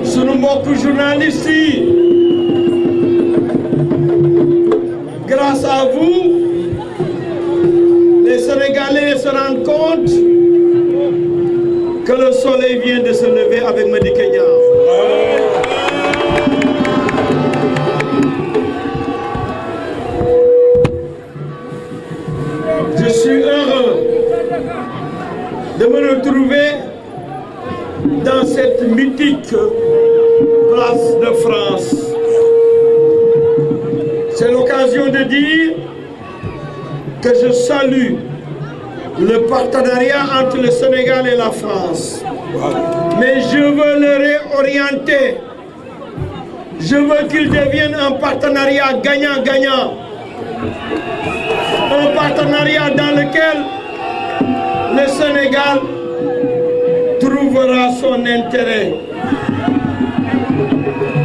sunu mbokku journalistes yi grâce à vous les Sénégalais se rendent compte que le soleil vient de se lever avec Madické Niang. Je suis heureux de me retrouver dans cette mythique place de France. C'est l'occasion de dire que je salue le partenariat entre le Sénégal et la France. Mais je veux le réorienter. Je veux qu'il devienne un partenariat gagnant-gagnant. Un partenariat dans lequel le Sénégal trouvera son intérêt.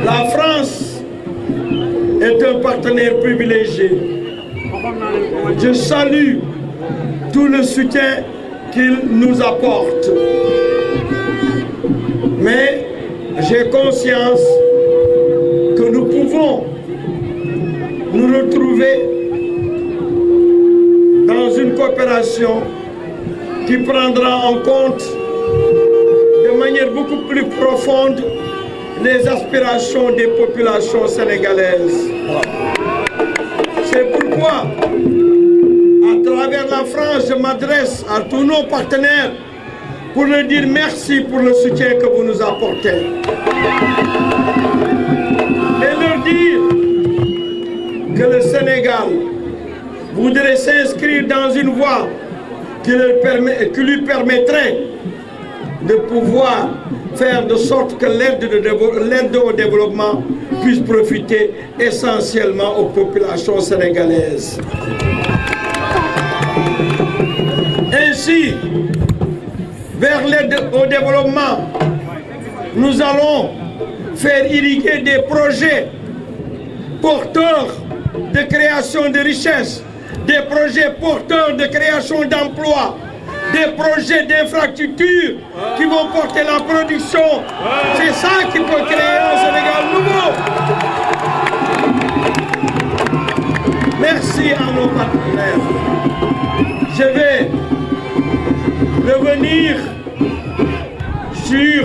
La France est un partenaire privilégié. Je salue tout le soutien qu'il nous apporte. Mais j'ai conscience que nous pouvons nous retrouver dans une coopération qui prendra en compte de manière beaucoup plus profonde les aspirations des populations sénégalaises. C'est pourquoi, à travers la France, je m'adresse à tous nos partenaires pour leur dire merci pour le soutien que vous nous apportez. Et leur dire que le Sénégal voudrait s'inscrire dans une voie qui lui permettrait de pouvoir faire de sorte que l'aide au développement puisse profiter essentiellement aux populations sénégalaises. Ainsi, vers l'aide au développement, nous allons faire irriguer des projets porteurs de création de richesses, des projets porteurs de création d'emplois, des projets d'infrastructures qui vont porter la production. C'est ça qui peut créer un Sénégal nouveau. Merci à nos partenaires. Je vais revenir sur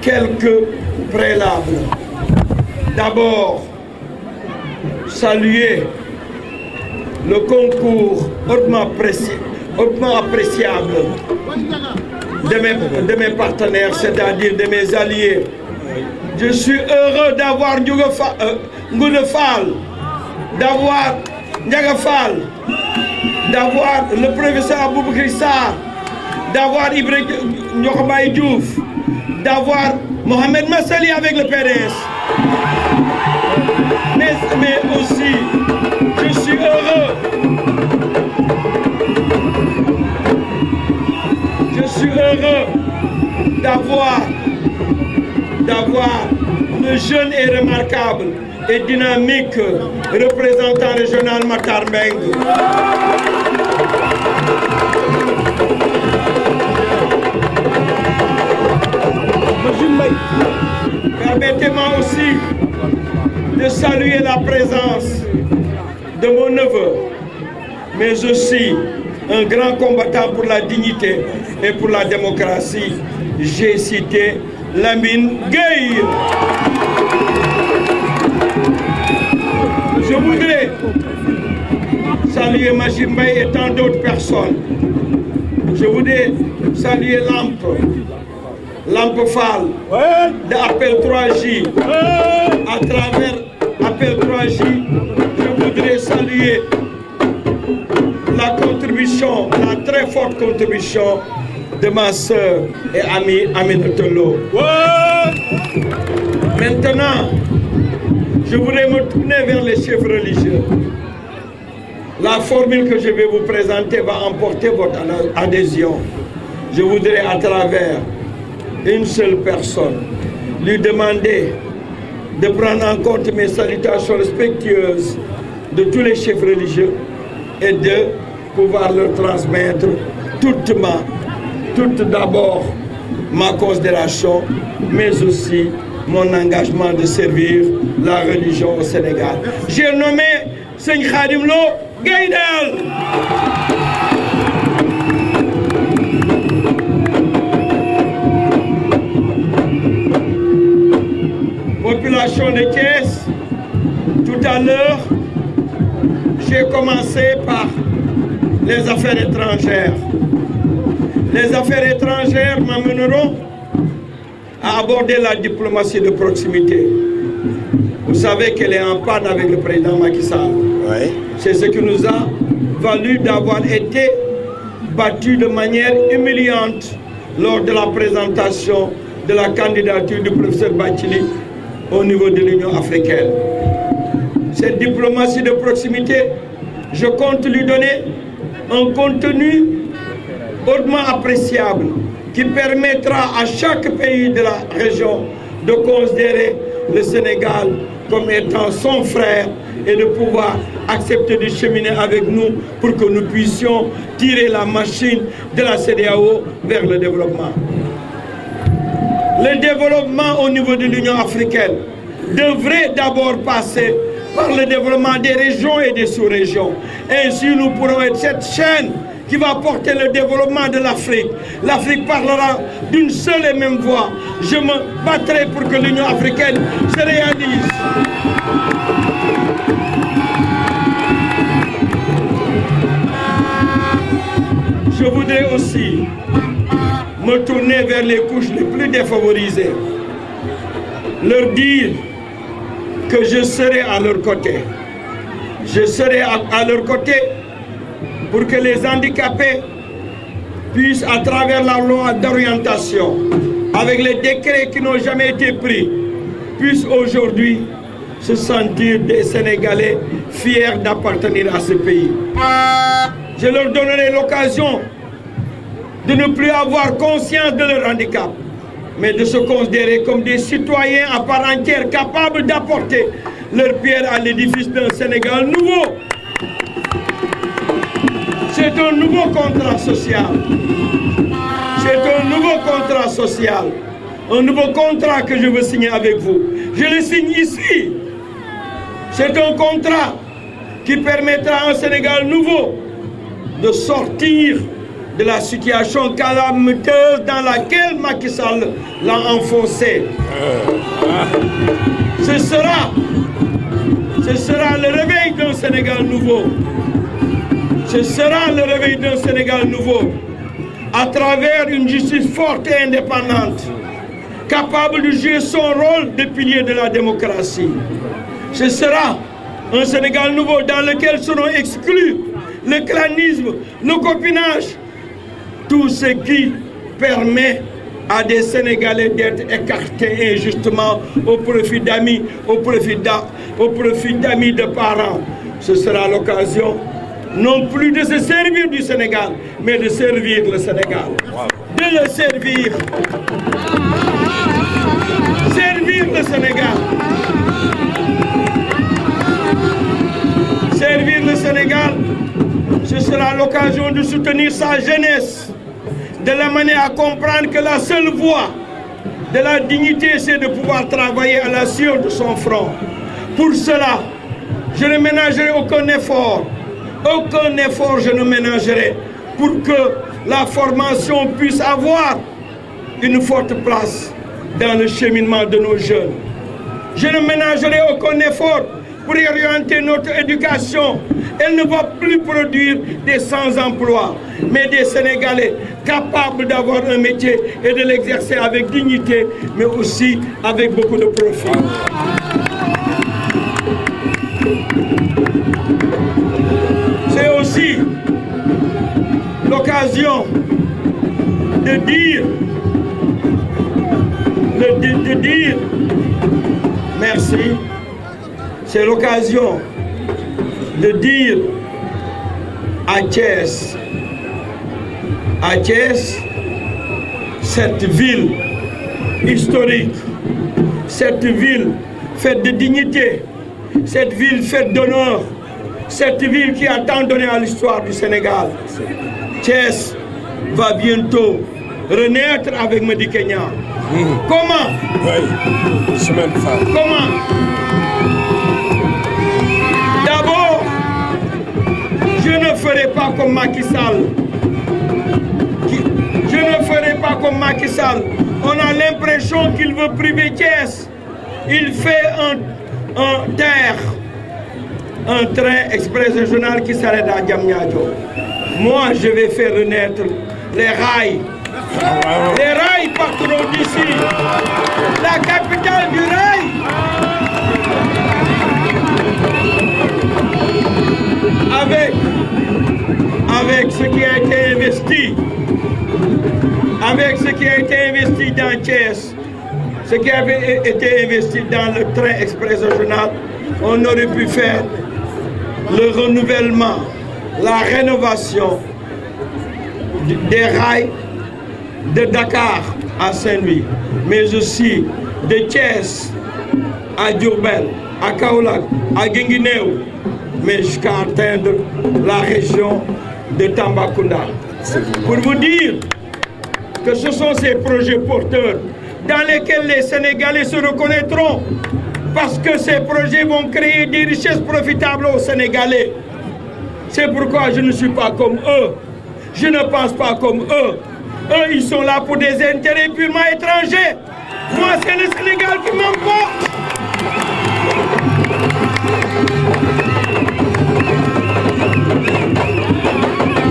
quelques préalables. D'abord, saluer le concours hautement appréciable de mes partenaires, c'est-à-dire de mes alliés. Je suis heureux d'avoir Ngoune Fall, d'avoir Ndiaga Fall, d'avoir le professeur Aboubakry Sarr, d'avoir Ibrahima Ndiokhoumbaye Diouf, d'avoir Mohamed Massali avec le PDS. Mais aussi, je suis heureux. Je suis heureux d'avoir le jeune et remarquable et dynamique représentant régional Matar Mbengue. Permettez-moi aussi de saluer la présence de mon neveu, mais aussi un grand combattant pour la dignité et pour la démocratie. J'ai cité Lamine Gueye. Je voudrais saluer Majid Mbaye et tant d'autres personnes. Je voudrais saluer Lampe Fall de Appel 3J. À travers Appel 3J, je voudrais saluer la contribution, la très forte contribution de ma sœur et amie Aminata Lo. Maintenant, je voudrais me tourner vers les chefs religieux. La formule que je vais vous présenter va emporter votre adhésion. Je voudrais à travers une seule personne lui demander de prendre en compte mes salutations respectueuses de tous les chefs religieux et de pouvoir leur transmettre toute d'abord ma considération, mais aussi mon engagement de servir la religion au Sénégal. J'ai nommé Seigne Khadim Lo Gaïdel. Population de Thiès, tout à l'heure, j'ai commencé par les affaires étrangères. Les affaires étrangères m'amèneront à aborder la diplomatie de proximité. Vous savez qu'elle est en panne avec le président Macky Sall. Oui. C'est ce qui nous a valu d'avoir été battus de manière humiliante lors de la présentation de la candidature du professeur Bathily au niveau de l'Union africaine. Cette diplomatie de proximité, je compte lui donner un contenu hautement appréciable qui permettra à chaque pays de la région de considérer le Sénégal comme étant son frère et de pouvoir accepter de cheminer avec nous pour que nous puissions tirer la machine de la CEDEAO vers le développement. Le développement au niveau de l'Union africaine devrait d'abord passer par le développement des régions et des sous-régions. Ainsi, nous pourrons être cette chaîne qui va porter le développement de l'Afrique. L'Afrique parlera d'une seule et même voix. Je me battrai pour que l'Union africaine se réalise. Je voudrais aussi me tourner vers les couches les plus défavorisées, leur dire que je serai à leur côté. Je serai à leur côté pour que les handicapés puissent, à travers la loi d'orientation, avec les décrets qui n'ont jamais été pris, puissent aujourd'hui se sentir des Sénégalais fiers d'appartenir à ce pays. Je leur donnerai l'occasion de ne plus avoir conscience de leur handicap, mais de se considérer comme des citoyens à part entière capables d'apporter leur pierre à l'édifice d'un Sénégal nouveau. C'est un nouveau contrat social. C'est un nouveau contrat social. Un nouveau contrat que je veux signer avec vous. Je le signe ici. C'est un contrat qui permettra à un Sénégal nouveau de sortir de la situation calamiteuse dans laquelle Macky Sall l'a enfoncé. Ce sera le réveil d'un Sénégal nouveau. Ce sera le réveil d'un Sénégal nouveau à travers une justice forte et indépendante, capable de jouer son rôle de pilier de la démocratie. Ce sera un Sénégal nouveau dans lequel seront exclus le clanisme, le copinage, tout ce qui permet à des Sénégalais d'être écartés injustement au profit d'amis, au profit d'amis de parents. Ce sera l'occasion non plus de se servir du Sénégal, mais de servir le Sénégal. De le servir. Servir le Sénégal. Servir le Sénégal, ce sera l'occasion de soutenir sa jeunesse, de l'amener à comprendre que la seule voie de la dignité, c'est de pouvoir travailler à la sueur de son front. Pour cela, je ne ménagerai aucun effort je ne ménagerai pour que la formation puisse avoir une forte place dans le cheminement de nos jeunes. Je ne ménagerai aucun effort pour orienter notre éducation. Elle ne va plus produire des sans-emploi, mais des Sénégalais capables d'avoir un métier et de l'exercer avec dignité, mais aussi avec beaucoup de profit. C'est aussi l'occasion de dire merci. C'est l'occasion de dire à Thiès, cette ville historique, cette ville faite de dignité, cette ville faite d'honneur, cette ville qui a tant donné à l'histoire du Sénégal. Thiès va bientôt renaître avec Madi Kenya. Comment? Oui, chemin de fer. Comment? D'abord, je ne ferai pas comme Macky Sall. Je ne ferai pas comme Macky Sall. On a l'impression qu'il veut priver Thiès. Il fait un train express régional qui s'arrête à Diamniadio. Moi, je vais faire renaître les rails. Les rails partiront d'ici. La capitale du rail. Avec ce qui a été investi. Avec ce qui a été investi dans Thiès, ce qui avait été investi dans le train express régional, on aurait pu faire le renouvellement, la rénovation des rails de Dakar à Saint-Louis, mais aussi de Thiès à Diourbel, à Kaolack, à Guinguinéo, mais jusqu'à atteindre la région de Tambacounda. Pour vous dire que ce sont ces projets porteurs dans lesquels les Sénégalais se reconnaîtront, parce que ces projets vont créer des richesses profitables aux Sénégalais. C'est pourquoi je ne suis pas comme eux. Je ne pense pas comme eux. Eux, ils sont là pour des intérêts purement étrangers. Moi, c'est le Sénégal qui m'emporte.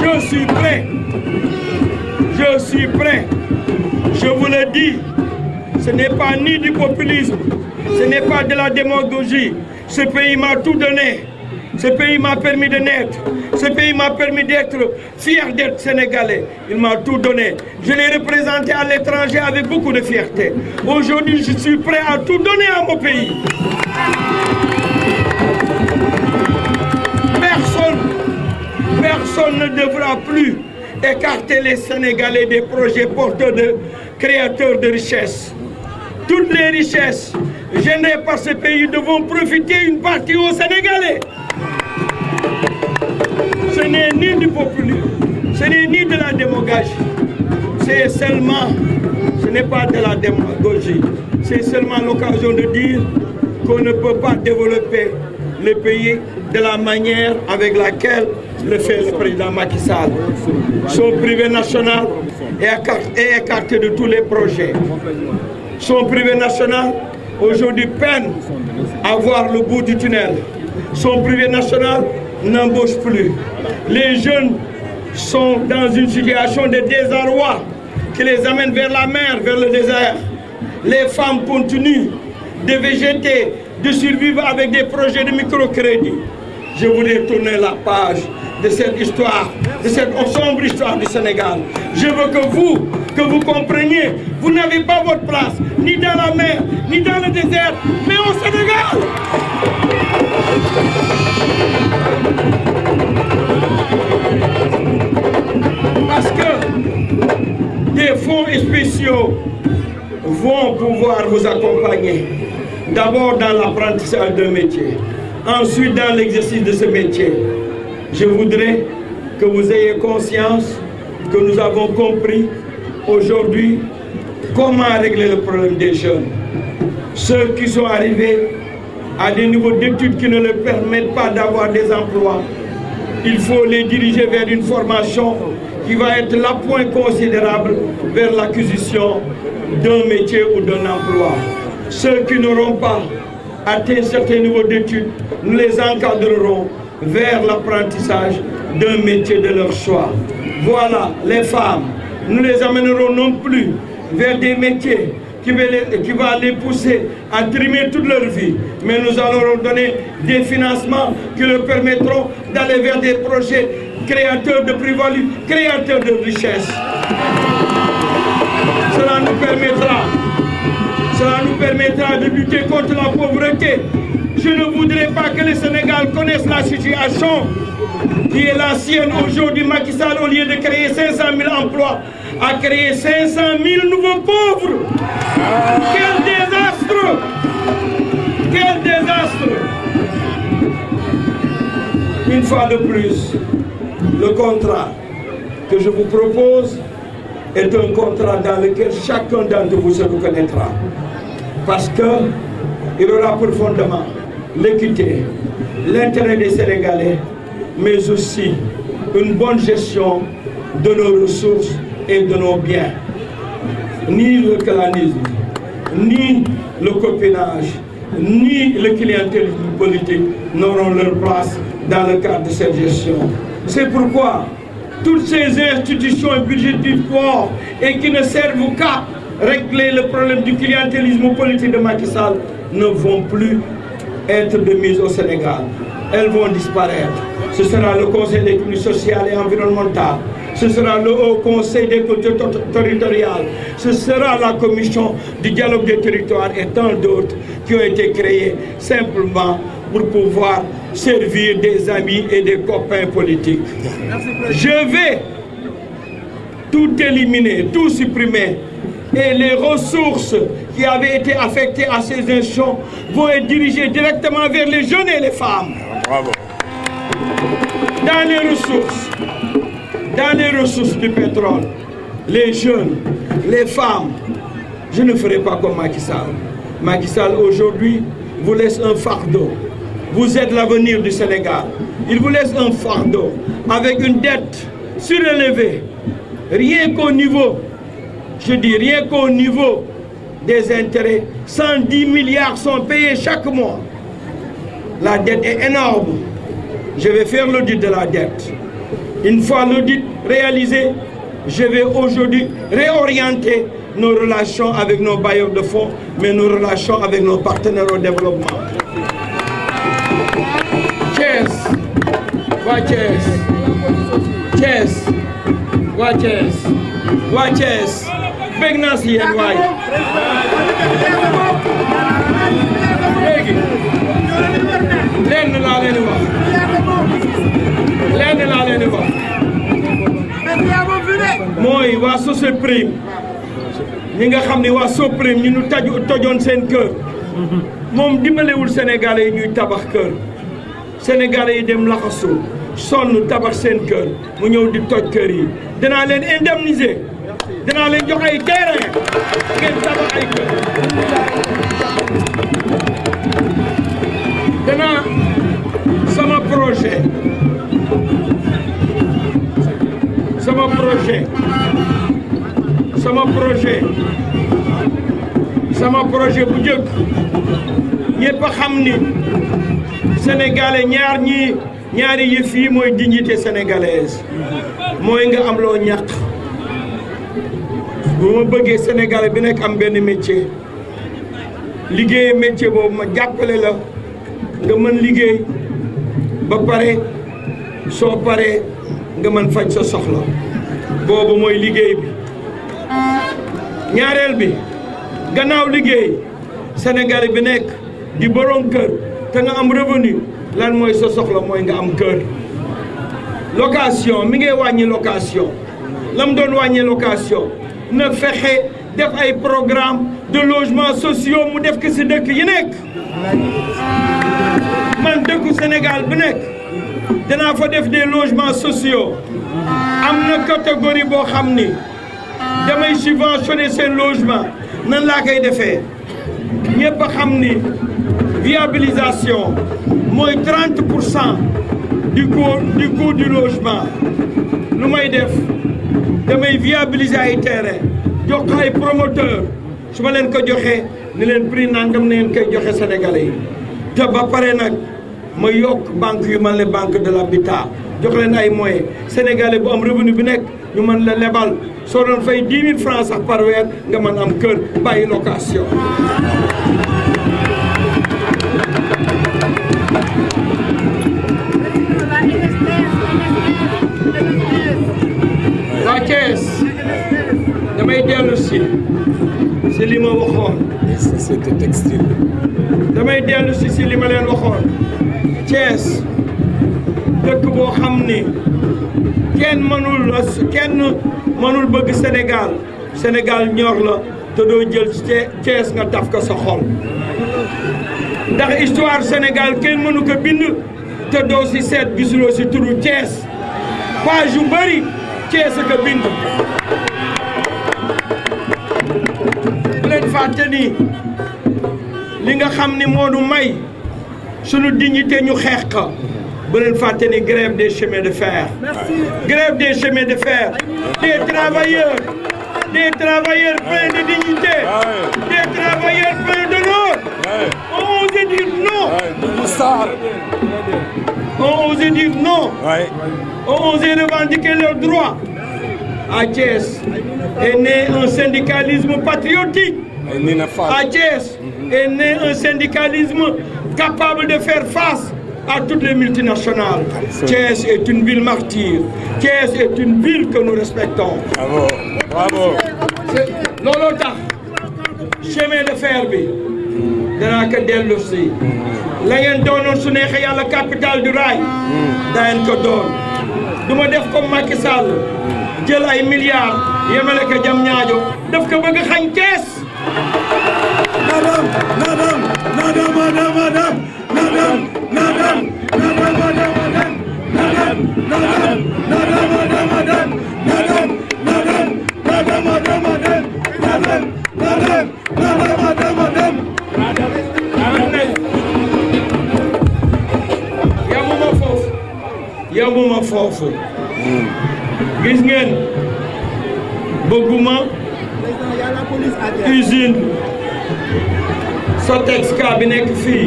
Je suis prêt. Je suis prêt. Je vous le dis, ce n'est pas ni du populisme, ce n'est pas de la démagogie. Ce pays m'a tout donné. Ce pays m'a permis de naître. Ce pays m'a permis d'être fier d'être sénégalais. Il m'a tout donné. Je l'ai représenté à l'étranger avec beaucoup de fierté. Aujourd'hui, je suis prêt à tout donner à mon pays. Personne ne devra plus écarter les Sénégalais des projets porteurs de créateurs de richesses. Toutes les richesses générées par ce pays devront profiter une partie aux Sénégalais. Ce n'est ni du populisme, ce n'est ni de la démagogie. C'est seulement, ce n'est pas de la démagogie. C'est seulement l'occasion de dire qu'on ne peut pas développer le pays de la manière avec laquelle le fait le président Macky Sall. Son privé national est écarté de tous les projets. Son privé national aujourd'hui peine à voir le bout du tunnel. Son privé national n'embauche plus. Les jeunes sont dans une situation de désarroi qui les amène vers la mer, vers le désert. Les femmes continuent de végéter, de survivre avec des projets de microcrédit. Je voudrais tourner la page de cette histoire, de cette sombre histoire du Sénégal. Je veux que vous compreniez, vous n'avez pas votre place, ni dans la mer, ni dans le désert, mais au Sénégal. Parce que des fonds spéciaux vont pouvoir vous accompagner. D'abord dans l'apprentissage d'un métier, ensuite dans l'exercice de ce métier. Je voudrais que vous ayez conscience que nous avons compris aujourd'hui comment régler le problème des jeunes. Ceux qui sont arrivés à des niveaux d'études qui ne leur permettent pas d'avoir des emplois, il faut les diriger vers une formation qui va être l'appoint considérable vers l'acquisition d'un métier ou d'un emploi. Ceux qui n'auront pas atteint certains niveaux d'études, nous les encadrerons vers l'apprentissage d'un métier de leur choix. Voilà, les femmes, nous les amènerons non plus vers des métiers qui vont les pousser à trimer toute leur vie, mais nous allons leur donner des financements qui leur permettront d'aller vers des projets créateurs de plus-value, créateurs de richesse. Cela nous permettra de lutter contre la pauvreté. Je ne voudrais pas que le Sénégal connaisse la situation qui est l'ancienne aujourd'hui. Macky Sall, au lieu de créer 500 000 emplois, a créé 500 000 nouveaux pauvres. Quel désastre! Quel désastre! Une fois de plus, le contrat que je vous propose est un contrat dans lequel chacun d'entre vous se reconnaîtra. Parce qu'il aura pour fondement l'équité, l'intérêt des Sénégalais, mais aussi une bonne gestion de nos ressources et de nos biens. Ni le clanisme, ni le copinage, ni le clientélisme politique n'auront leur place dans le cadre de cette gestion. C'est pourquoi toutes ces institutions budgétivores et qui ne servent qu'à régler le problème du clientélisme politique de Macky Sall ne vont plus être de mise au Sénégal. Elles vont disparaître. Ce sera le Conseil d'économie sociale et environnementale. Ce sera le Haut Conseil des collectivités territoriales. Ce sera la Commission du dialogue des territoires et tant d'autres qui ont été créés simplement pour pouvoir servir des amis et des copains politiques. Je vais tout éliminer, tout supprimer. Et les ressources qui avaient été affectées à ces institutions vont être dirigées directement vers les jeunes et les femmes. Bravo. Dans les ressources du pétrole, les jeunes, les femmes, je ne ferai pas comme Macky Sall. Macky Sall aujourd'hui vous laisse un fardeau. Vous êtes l'avenir du Sénégal. Il vous laisse un fardeau avec une dette surélevée. Rien qu'au niveau, je dis rien qu'au niveau des intérêts, 110 milliards sont payés chaque mois. La dette est énorme. Je vais faire l'audit de la dette. Une fois l'audit réalisé, je vais aujourd'hui réorienter nos relations avec nos bailleurs de fonds, mais nos relations avec nos partenaires au développement. Thiès, waa Thiès, Thiès, waa Thiès, waa Thiès, bëgg naa si yéen waay. Léegi lenn laa leen di wax. Lenn laa leen di wax. mooy waa Soseprime ñi nga xam ne waa Soseprime ñu nu tojoon seen kër moom dimbalewul Sénégalais yi ñuy tabax kër Sénégalais yi dem laxasu sonn tabax seen kër mu ñëw di toj kër yi danaa leen indemniser danaa leen jox ay terrain ngeen tabax ay kër danaa sama projet bu njëkk ñëpp a xam ni sénégalais ñaari yëf yi mooy dignité sénégalaise mooy nga am loo ñàkk bu ma bëggee sénégalais bi nekk am benn métier liggéey métier boobu ma jàppale la nga mën liggéey ba pare soo paree nga mën faj sa soxla boobu mooy liggéey bi ñaareel bi gannaaw liggéey sénégalais bi nekk di borom kër te nga am revenu lan mooy sa soxla mooy nga am kër location mi ngay wàññi location lam doon wàññi location na fexe def ay programme de logement sociaux mu def ko si dëkk yi nekk man dëkku Sénégal bi nekk danaa fa def des logements sociaux am na catégorie boo xam ni damay subventionner seen logement nan laa koy defee ñëpp a xam ni viabilisation mooy 30% du coût du logement lu may def damay viabiliser ay terrain jox ko ay promoteur su ma leen ko joxee ni leen prix nangam na ngeen koy joxe sénégalais yi te ba pare nag ma yokk banque yu mel ne banque de l'habitat jox leen ay moyens sénégalais bu am revenu bi nekk ñu mën la lebal soo doon fay 10 000 francs sax par weer nga mën am kër bàyyi location. waa Thiès damay dellu si li ma waxoon. Société textile. damay dellu si li ma leen waxoon Thiès dëkk boo xam ni kenn mënul bëgg Sénégal ñor la te doo jël Thiès nga taf ko sa xol ndax histoire Sénégal kenn mënu ko bind te doo si seet gisuloo si turu Thiès page yu bëri Thiès a ko bind fàtte ni li nga xam ni moo nu may sunu dignité ñu xeex ko bu leen fàtte ni grève des chemins de fer. Grève des chemins de fer. Des travailleurs pleins de dignité. Des travailleurs pleins d'honneur. On osait dire non. On osait dire non. On osait revendiquer leurs droits. À Thiès est né un syndicalisme patriotique. À Thiès est né un syndicalisme capable de faire face à toutes les multinationales. Thiès est une ville martyre. Thiès est une ville que nous respectons. Bravo, bravo. looloo tax chemin de fer bi danaa ko dellu si la ngeen doonoon su neexee yàlla capitale du rail dangeen ko doon du ma def comme Macky Sall jël ay milliards yemale ko jam ñaajo daf ko bëgg xañ Thiès. yamuma foofu gis ngeen bëgguma usine Sotexka bi nekk fii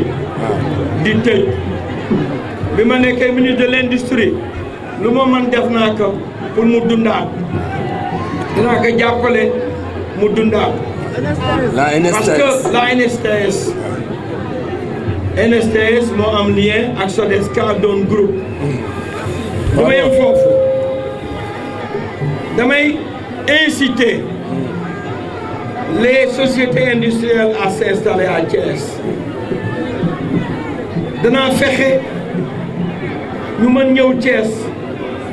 di tëj bi ma nekkee ministre de l'industrie lu ma mën def naa ko pour mu dundaat dinaa ko jàppale mu dundaat parce que la NSTS moo am lien ak Sotexka doon groupe dama yem foofu damay inciter les sociétés industrielles à s'installer à Thiès danaa fexe ñu mën ñëw Thiès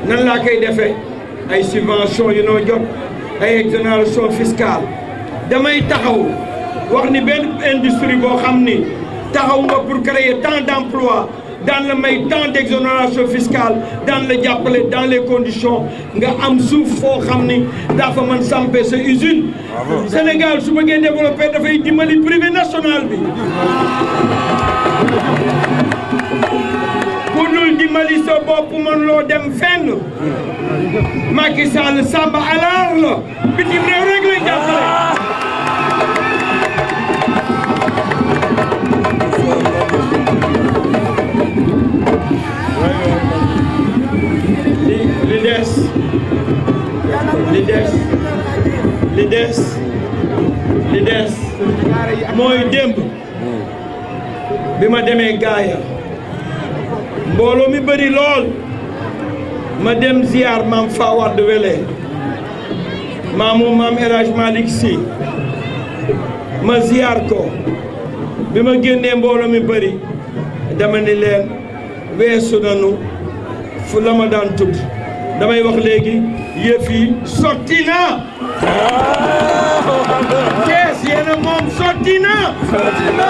nan laa koy defee ay subventions yu noo jot ay exonération fiscale damay taxaw wax ni benn industrie boo xam ni taxaw nga pour créer tant d'emplois dans le may tant d'exonération fiscale dans le jàppale dans les conditions nga am suuf foo xam ni dafa mën sampe sa usine. Sénégal su bëggee développer dafay dimbali privé national bi. ku dul dimbali sa bopp mën loo dem fenn. Macky Sall Samba Alaar la bitim réew rek lay jàppale. li des mooy démb bi ma demee gaaya mbooloo mi bëri lool ma dem ziar maam Fawad Wele maam El Hadj Malick Sy ma ziar ko bi ma génnee mbooloo mi bëri dama ni leen weesu nanu fu la ma daan tudd damay wax léegi yëf yi sotti na. Thiès yéen moom sotti na. sotti na.